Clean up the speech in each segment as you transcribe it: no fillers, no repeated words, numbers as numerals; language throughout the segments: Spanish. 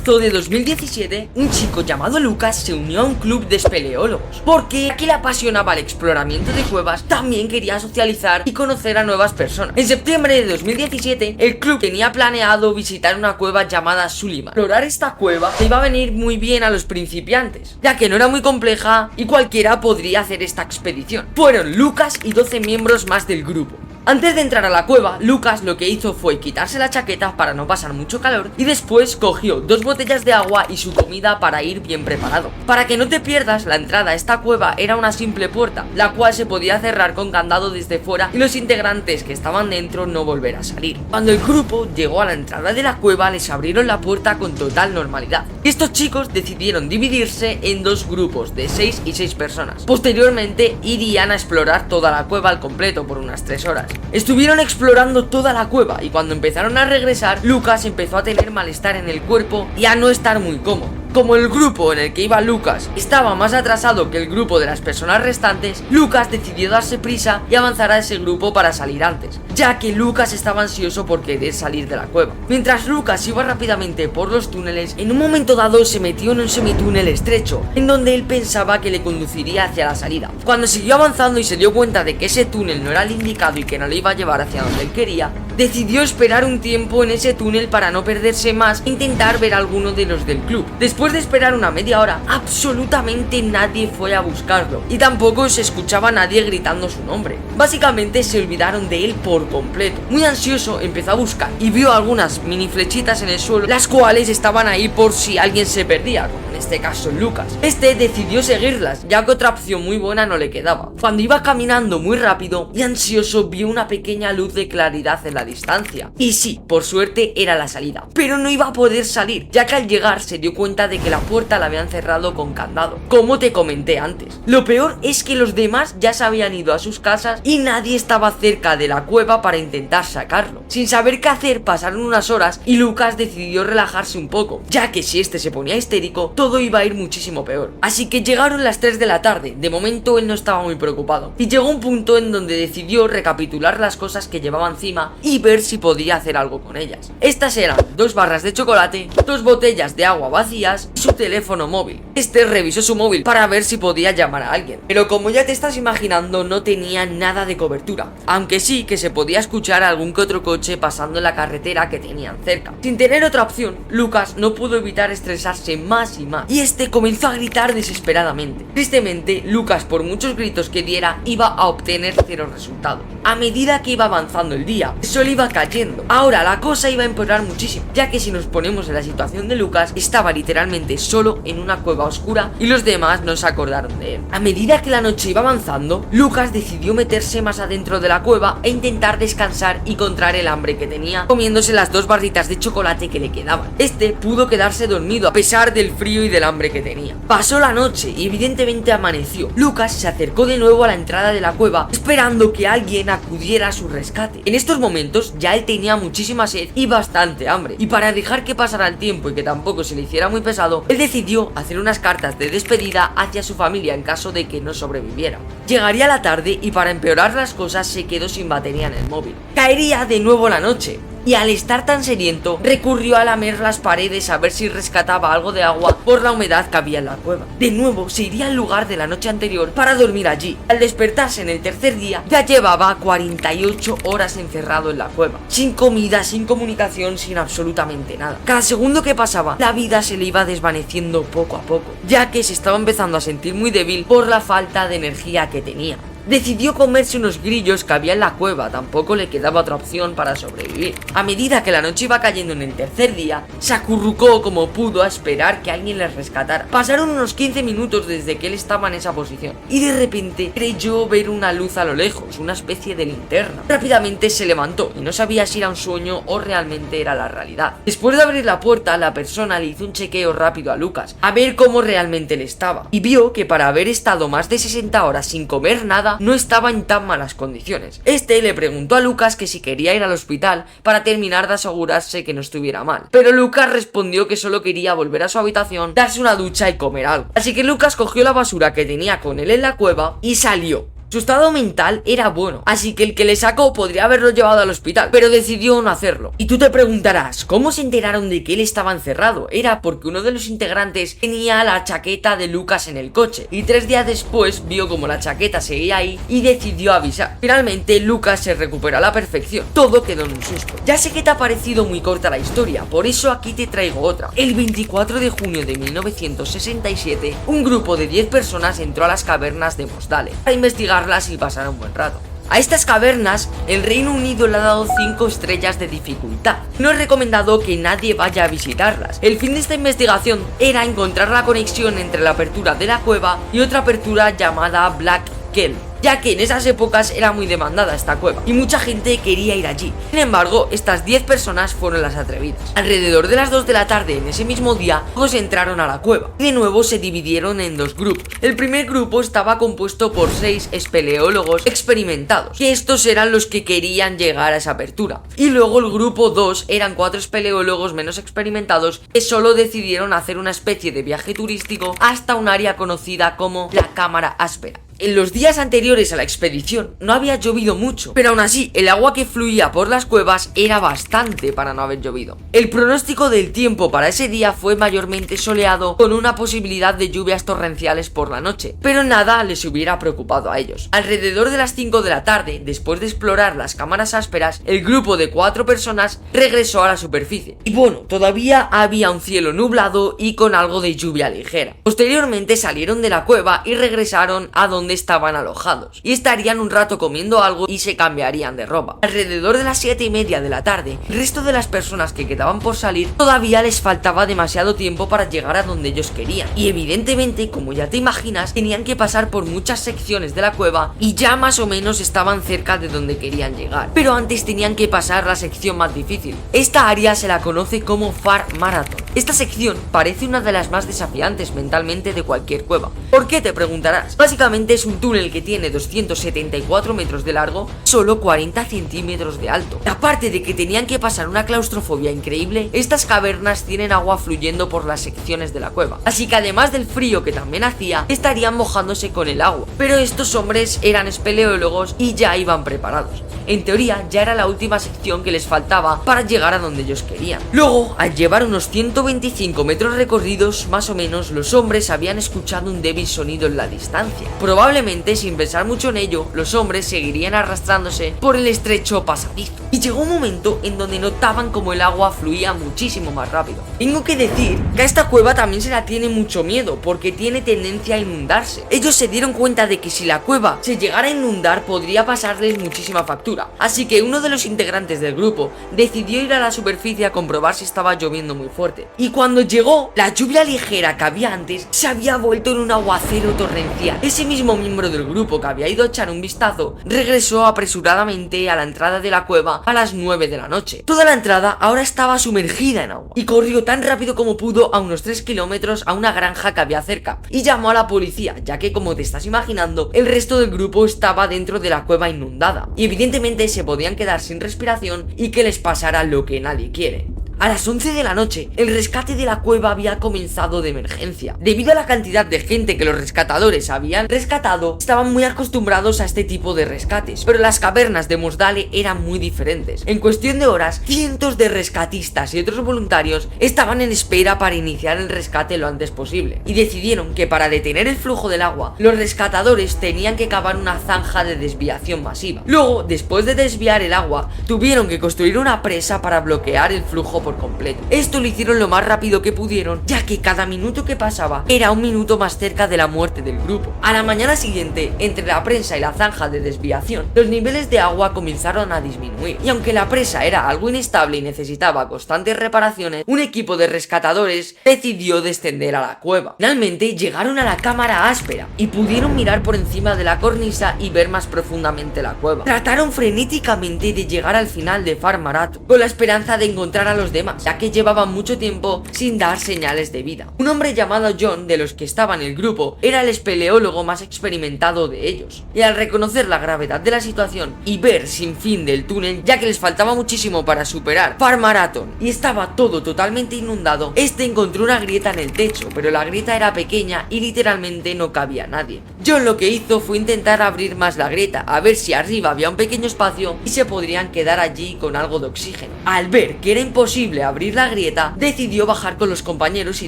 agosto de 2017, un chico llamado Lucas se unió a un club de espeleólogos, porque aquí le apasionaba el exploramiento de cuevas, también quería socializar y conocer a nuevas personas. En septiembre de 2017, el club tenía planeado visitar una cueva llamada Suleiman. Explorar esta cueva le iba a venir muy bien a los principiantes, ya que no era muy compleja y cualquiera podría hacer esta expedición. Fueron Lucas y 12 miembros más del grupo. Antes de entrar a la cueva, Lucas lo que hizo fue quitarse la chaqueta para no pasar mucho calor y después cogió 2 botellas de agua y su comida para ir bien preparado. Para que no te pierdas, la entrada a esta cueva era una simple puerta, la cual se podía cerrar con candado desde fuera y los integrantes que estaban dentro no volver a salir. Cuando el grupo llegó a la entrada de la cueva, les abrieron la puerta con total normalidad. Estos chicos decidieron dividirse en 2 grupos de 6 y 6 personas. Posteriormente irían a explorar toda la cueva al completo por unas 3 horas. Estuvieron explorando toda la cueva y cuando empezaron a regresar, Lucas empezó a tener malestar en el cuerpo y a no estar muy cómodo. Como el grupo en el que iba Lucas estaba más atrasado que el grupo de las personas restantes, Lucas decidió darse prisa y avanzar a ese grupo para salir antes, ya que Lucas estaba ansioso por querer salir de la cueva. Mientras Lucas iba rápidamente por los túneles, en un momento dado se metió en un semitúnel estrecho, en donde él pensaba que le conduciría hacia la salida. Cuando siguió avanzando y se dio cuenta de que ese túnel no era el indicado y que no le iba a llevar hacia donde él quería, decidió esperar un tiempo en ese túnel para no perderse más e intentar ver a alguno de los del club. Después de esperar una media hora, absolutamente nadie fue a buscarlo y tampoco se escuchaba a nadie gritando su nombre. Básicamente se olvidaron de él por completo. Muy ansioso empezó a buscar y vio algunas mini flechitas en el suelo, las cuales estaban ahí por si alguien se perdía, como en este caso Lucas. Este decidió seguirlas, ya que otra opción muy buena no le quedaba. Cuando iba caminando muy rápido y ansioso, vio una pequeña luz de claridad en la distancia. Y sí, por suerte era la salida, pero no iba a poder salir, ya que al llegar se dio cuenta de que la puerta la habían cerrado con candado, como te comenté antes. Lo peor es que los demás ya se habían ido a sus casas y nadie estaba cerca de la cueva para intentar sacarlo. Sin saber qué hacer, pasaron unas horas y Lucas decidió relajarse un poco, ya que si este se ponía histérico, todo iba a ir muchísimo peor. Así que llegaron las 3 de la tarde, de momento él no estaba muy preocupado, y llegó un punto en donde decidió recapitular las cosas que llevaba encima y ver si podía hacer algo con ellas. Estas eran 2 barras de chocolate, 2 botellas de agua vacías y su teléfono móvil. Este revisó su móvil para ver si podía llamar a alguien, pero como ya te estás imaginando, no tenía nada de cobertura, aunque sí que se podía escuchar algún que otro coche pasando en la carretera que tenían cerca. Sin tener otra opción, Lucas no pudo evitar estresarse más y más, y este comenzó a gritar desesperadamente. Tristemente, Lucas, por muchos gritos que diera, iba a obtener 0 resultado. A medida que iba avanzando el día, el sol iba cayendo. Ahora la cosa iba a empeorar muchísimo, ya que si nos ponemos en la situación de Lucas, estaba literalmente solo en una cueva oscura y los demás no se acordaron de él. A medida que la noche iba avanzando, Lucas decidió meterse más adentro de la cueva e intentar descansar y contraer el hambre que tenía, comiéndose las 2 barritas de chocolate que le quedaban. Este pudo quedarse dormido a pesar del frío y del hambre que tenía. Pasó la noche y evidentemente amaneció. Lucas se acercó de nuevo a la entrada de la cueva, esperando que alguien acudiera a su rescate. En estos momentos ya él tenía muchísima sed y bastante hambre, y para dejar que pasara el tiempo y que tampoco se le hiciera muy pesado, él decidió hacer unas cartas de despedida hacia su familia en caso de que no sobreviviera. Llegaría la tarde y para empeorar las cosas se quedó sin batería en el móvil. Caería de nuevo la noche y al estar tan sediento recurrió a lamer las paredes a ver si rescataba algo de agua por la humedad que había en la cueva. De nuevo se iría al lugar de la noche anterior para dormir allí. Al despertarse en el tercer día ya llevaba 48 horas encerrado en la cueva, sin comida, sin comunicación, sin absolutamente nada. Cada segundo que pasaba la vida se le iba desvaneciendo poco a poco, ya que se estaba empezando a sentir muy débil por la falta de energía que tenía. Decidió comerse unos grillos que había en la cueva, tampoco le quedaba otra opción para sobrevivir. A medida que la noche iba cayendo en el tercer día, se acurrucó como pudo a esperar que alguien les rescatara. Pasaron unos 15 minutos desde que él estaba en esa posición, y de repente creyó ver una luz a lo lejos, una especie de linterna. Rápidamente se levantó y no sabía si era un sueño o realmente era la realidad. Después de abrir la puerta, la persona le hizo un chequeo rápido a Lucas, a ver cómo realmente le estaba, y vio que para haber estado más de 60 horas sin comer nada, no estaba en tan malas condiciones. Este le preguntó a Lucas que si quería ir al hospital para terminar de asegurarse que no estuviera mal, pero Lucas respondió que solo quería volver a su habitación, darse una ducha y comer algo. Así que Lucas cogió la basura que tenía con él en la cueva y salió. Su estado mental era bueno, así que el que le sacó podría haberlo llevado al hospital, pero decidió no hacerlo. Y tú te preguntarás, ¿cómo se enteraron de que él estaba encerrado? Era porque uno de los integrantes tenía la chaqueta de Lucas en el coche, y 3 días después vio como la chaqueta seguía ahí y decidió avisar. Finalmente Lucas se recuperó a la perfección, todo quedó en un susto. Ya sé que te ha parecido muy corta la historia, por eso aquí te traigo otra. El 24 de junio de 1967, un grupo de 10 personas entró a las cavernas de Mos Dale para investigarlas y pasar un buen rato. A estas cavernas, el Reino Unido le ha dado 5 estrellas de dificultad. No es recomendado que nadie vaya a visitarlas. El fin de esta investigación era encontrar la conexión entre la apertura de la cueva y otra apertura llamada Black Kelp, ya que en esas épocas era muy demandada esta cueva y mucha gente quería ir allí. Sin embargo, estas 10 personas fueron las atrevidas. Alrededor de las 2 de la tarde en ese mismo día, todos entraron a la cueva y de nuevo se dividieron en 2 grupos. El primer grupo estaba compuesto por 6 espeleólogos experimentados, que estos eran los que querían llegar a esa apertura, y luego el grupo 2 eran 4 espeleólogos menos experimentados que solo decidieron hacer una especie de viaje turístico hasta un área conocida como la Cámara Áspera. En los días anteriores a la expedición no había llovido mucho, pero aún así el agua que fluía por las cuevas era bastante para no haber llovido. El pronóstico del tiempo para ese día fue mayormente soleado, con una posibilidad de lluvias torrenciales por la noche, pero nada les hubiera preocupado a ellos. Alrededor de las 5 de la tarde, después de explorar las cámaras ásperas, el grupo de 4 personas regresó a la superficie. Y bueno, todavía había un cielo nublado y con algo de lluvia ligera. Posteriormente salieron de la cueva y regresaron a donde estaban alojados, y estarían un rato comiendo algo y se cambiarían de ropa. Alrededor de las 7:30 de la tarde, el resto de las personas que quedaban por salir todavía les faltaba demasiado tiempo para llegar a donde ellos querían, y evidentemente, como ya te imaginas, tenían que pasar por muchas secciones de la cueva y ya más o menos estaban cerca de donde querían llegar, pero antes tenían que pasar la sección más difícil. Esta área se la conoce como Far Marathon. Esta sección parece una de las más desafiantes mentalmente de cualquier cueva. ¿Por qué?, te preguntarás. Básicamente es un túnel que tiene 274 metros de largo, solo 40 centímetros de alto. Aparte de que tenían que pasar una claustrofobia increíble, estas cavernas tienen agua fluyendo por las secciones de la cueva, así que además del frío que también hacía, estarían mojándose con el agua. Pero estos hombres eran espeleólogos y ya iban preparados. En teoría ya era la última sección que les faltaba para llegar a donde ellos querían. Luego, al llevar unos 125 metros recorridos, más o menos, los hombres habían escuchado un débil sonido en la distancia. Probablemente, sin pensar mucho en ello, los hombres seguirían arrastrándose por el estrecho pasadizo. Y llegó un momento en donde notaban como el agua fluía muchísimo más rápido. Tengo que decir que a esta cueva también se la tiene mucho miedo, porque tiene tendencia a inundarse. Ellos se dieron cuenta de que si la cueva se llegara a inundar podría pasarles muchísima factura. Así que uno de los integrantes del grupo decidió ir a la superficie a comprobar si estaba lloviendo muy fuerte. Y cuando llegó, la lluvia ligera que había antes se había vuelto en un aguacero torrencial. Ese mismo miembro del grupo que había ido a echar un vistazo regresó apresuradamente a la entrada de la cueva a las 9 de la noche. Toda la entrada ahora estaba sumergida en agua y corrió tan rápido como pudo a unos 3 kilómetros a una granja que había cerca y llamó a la policía, ya que, como te estás imaginando, el resto del grupo estaba dentro de la cueva inundada y evidentemente se podían quedar sin respiración y que les pasara lo que nadie quiere. A las 11 de la noche, el rescate de la cueva había comenzado de emergencia. Debido a la cantidad de gente que los rescatadores habían rescatado, estaban muy acostumbrados a este tipo de rescates, pero las cavernas de Mos Dale eran muy diferentes. En cuestión de horas, cientos de rescatistas y otros voluntarios estaban en espera para iniciar el rescate lo antes posible, y decidieron que para detener el flujo del agua, los rescatadores tenían que cavar una zanja de desviación masiva. Luego, después de desviar el agua, tuvieron que construir una presa para bloquear el flujo por completo. Esto lo hicieron lo más rápido que pudieron, ya que cada minuto que pasaba era un minuto más cerca de la muerte del grupo. A la mañana siguiente, entre la presa y la zanja de desviación, los niveles de agua comenzaron a disminuir, y aunque la presa era algo inestable y necesitaba constantes reparaciones, un equipo de rescatadores decidió descender a la cueva. Finalmente llegaron a la cámara áspera y pudieron mirar por encima de la cornisa y ver más profundamente la cueva. Trataron frenéticamente de llegar al final de Far Marathon, con la esperanza de encontrar a los demás, ya que llevaban mucho tiempo sin dar señales de vida. Un hombre llamado John, de los que estaba en el grupo, era el espeleólogo más experimentado de ellos, y al reconocer la gravedad de la situación y ver sin fin del túnel, ya que les faltaba muchísimo para superar Far Marathon y estaba todo totalmente inundado, este encontró una grieta en el techo, pero la grieta era pequeña y literalmente no cabía nadie. John lo que hizo fue intentar abrir más la grieta, a ver si arriba había un pequeño espacio y se podrían quedar allí con algo de oxígeno. Al ver que era imposible abrir la grieta, decidió bajar con los compañeros y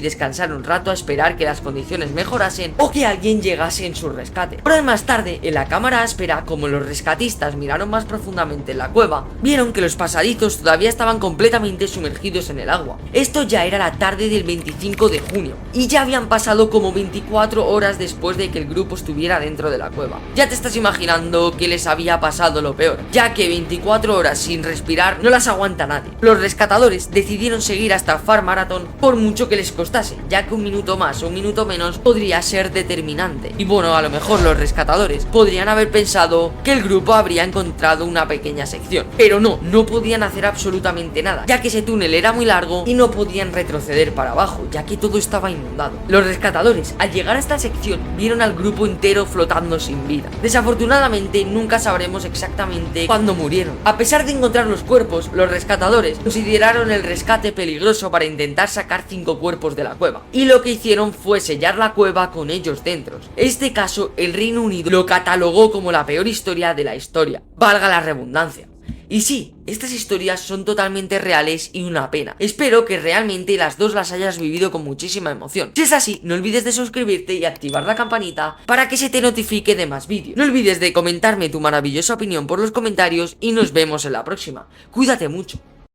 descansar un rato a esperar que las condiciones mejorasen o que alguien llegase en su rescate. Horas más tarde, en la cámara áspera, como los rescatistas miraron más profundamente en la cueva, vieron que los pasadizos todavía estaban completamente sumergidos en el agua. Esto ya era la tarde del 25 de junio y ya habían pasado como 24 horas después de que el grupo estuviera dentro de la cueva. Ya te estás imaginando que les había pasado lo peor, ya que 24 horas sin respirar no las aguanta nadie. Los rescatadores decidieron seguir hasta Far Marathon por mucho que les costase, ya que un minuto más o un minuto menos podría ser determinante. Y bueno, a lo mejor los rescatadores podrían haber pensado que el grupo habría encontrado una pequeña sección, pero no podían hacer absolutamente nada, ya que ese túnel era muy largo y no podían retroceder para abajo, ya que todo estaba inundado. Los rescatadores, al llegar a esta sección, vieron al grupo entero flotando sin vida. Desafortunadamente, nunca sabremos exactamente cuándo murieron. A pesar de encontrar los cuerpos, los rescatadores consideraron el rescate peligroso para intentar sacar 5 cuerpos de la cueva, y lo que hicieron fue sellar la cueva con ellos dentro. Este caso, el Reino Unido lo catalogó como la peor historia de la historia, valga la redundancia. Y sí, estas historias son totalmente reales y una pena. Espero que realmente las dos las hayas vivido con muchísima emoción. Si es así, no olvides de suscribirte y activar la campanita para que se te notifique de más vídeos. No olvides de comentarme tu maravillosa opinión por los comentarios y nos vemos en la próxima. Cuídate mucho.